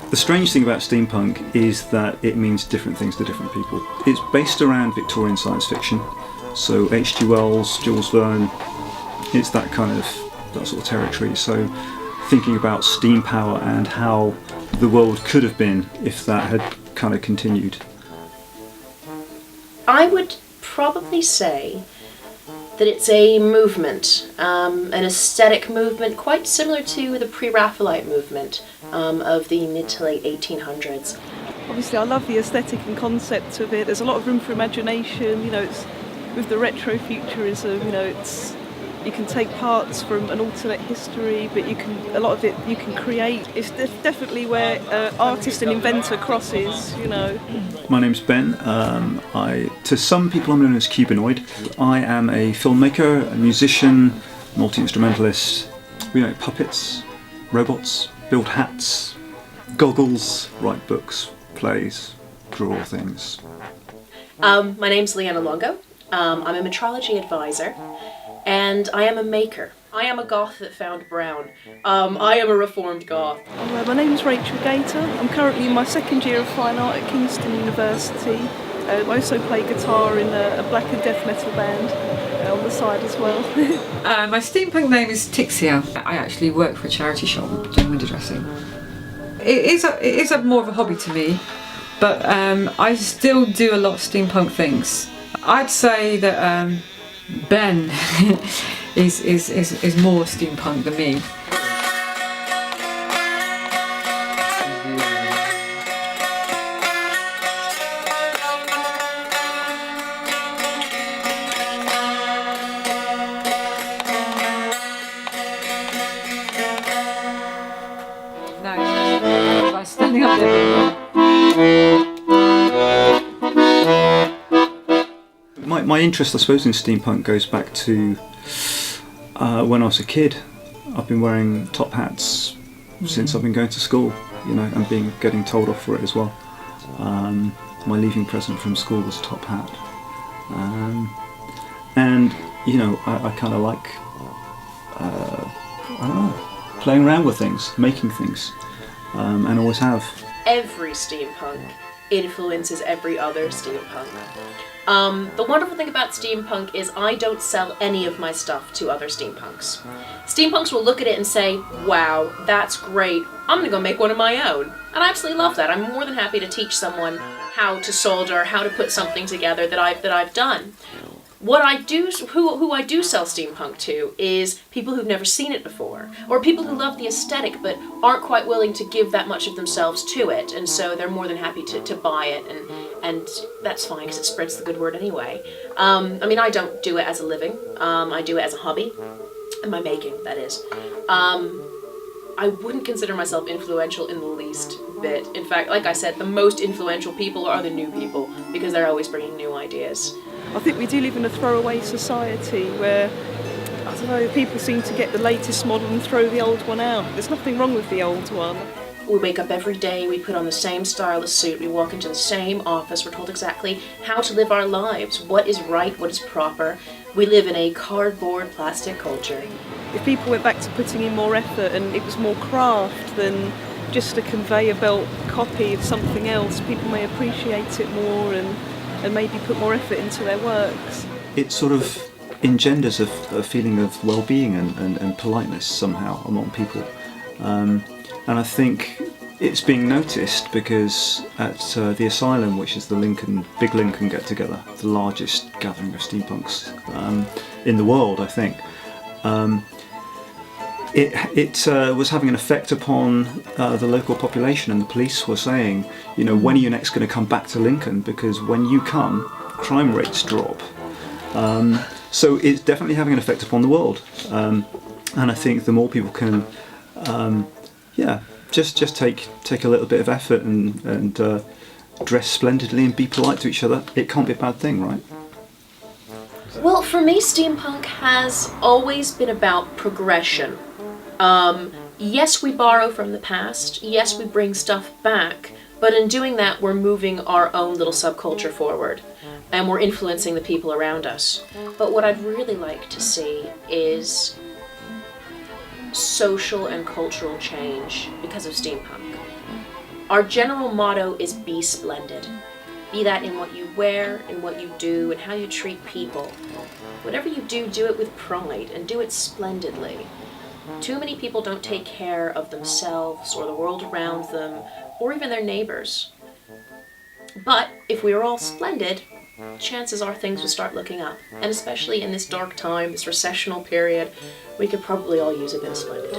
The strange thing about steampunk is that it means different things to different people. It's based around Victorian science fiction, so H.G. Wells, Jules Verne, it's that sort of territory. So thinking about steam power and how the world could have been if that had kind of continued. I would probably say that it's a movement, an aesthetic movement quite similar to the pre-Raphaelite movement of the mid to late 1800s. Obviously I love the aesthetic and concept of it. There's a lot of room for imagination, it's with the retrofuturism, you can take parts from an alternate history, but a lot of it you can create. It's definitely where artist and inventor crosses, My name's Ben. To some people I'm known as Cubanoid. I am a filmmaker, a musician, multi-instrumentalist. We make puppets, robots, build hats, goggles, write books, plays, draw things. My name's Leanna Longo. I'm a metrology advisor. And I am a maker. I am a goth that found brown. I am a reformed goth. My name's Rachel Gator. I'm currently in my second year of fine art at Kingston University. I also play guitar in a black and death metal band on the side as well. My steampunk name is Tixia. I actually work for a charity shop doing window dressing. It is more of a hobby to me, but I still do a lot of steampunk things. I'd say that Ben is more steampunk than me. No, by standing up there. My interest, I suppose, in steampunk goes back to when I was a kid. I've been wearing top hats since I've been going to school, and getting told off for it as well. My leaving present from school was a top hat. I kind of like, playing around with things, making things, and always have. Every steampunk influences every other steampunk. The wonderful thing about steampunk is I don't sell any of my stuff to other steampunks. Steampunks will look at it and say, wow, that's great, I'm gonna go make one of my own. And I absolutely love that. I'm more than happy to teach someone how to solder, how to put something together that I've done. Who I do sell steampunk to is people who've never seen it before, or people who love the aesthetic but aren't quite willing to give that much of themselves to it, and so they're more than happy to buy it, and that's fine because it spreads the good word anyway. I don't do it as a living. I do it as a hobby, and my making, that is. I wouldn't consider myself influential in the least bit. In fact, like I said, the most influential people are the new people because they're always bringing new ideas. I think we do live in a throwaway society where, people seem to get the latest model and throw the old one out. There's nothing wrong with the old one. We wake up every day, we put on the same stylist suit, we walk into the same office, we're told exactly how to live our lives, what is right, what is proper. We live in a cardboard plastic culture. If people went back to putting in more effort and it was more craft than just a conveyor belt copy of something else, people may appreciate it more and maybe put more effort into their works. It sort of engenders a feeling of well-being and politeness somehow among people. And I think it's being noticed because at the Asylum, which is the Big Lincoln get-together, the largest gathering of steampunks in the world, I think, it was having an effect upon the local population, and the police were saying, when are you next going to come back to Lincoln? Because when you come, crime rates drop. So it's definitely having an effect upon the world. And I think the more people can, just take a little bit of effort and dress splendidly and be polite to each other, it can't be a bad thing, right? Well, for me, steampunk has always been about progression. Yes, we borrow from the past, yes, we bring stuff back, but in doing that, we're moving our own little subculture forward, and we're influencing the people around us. But what I'd really like to see is social and cultural change because of steampunk. Our general motto is be splendid. Be that in what you wear, in what you do, and how you treat people. Whatever you do, do it with pride and do it splendidly. Too many people don't take care of themselves or the world around them or even their neighbors. But if we were all splendid, chances are things would start looking up. And especially in this dark time, this recessional period, we could probably all use a bit of splendid.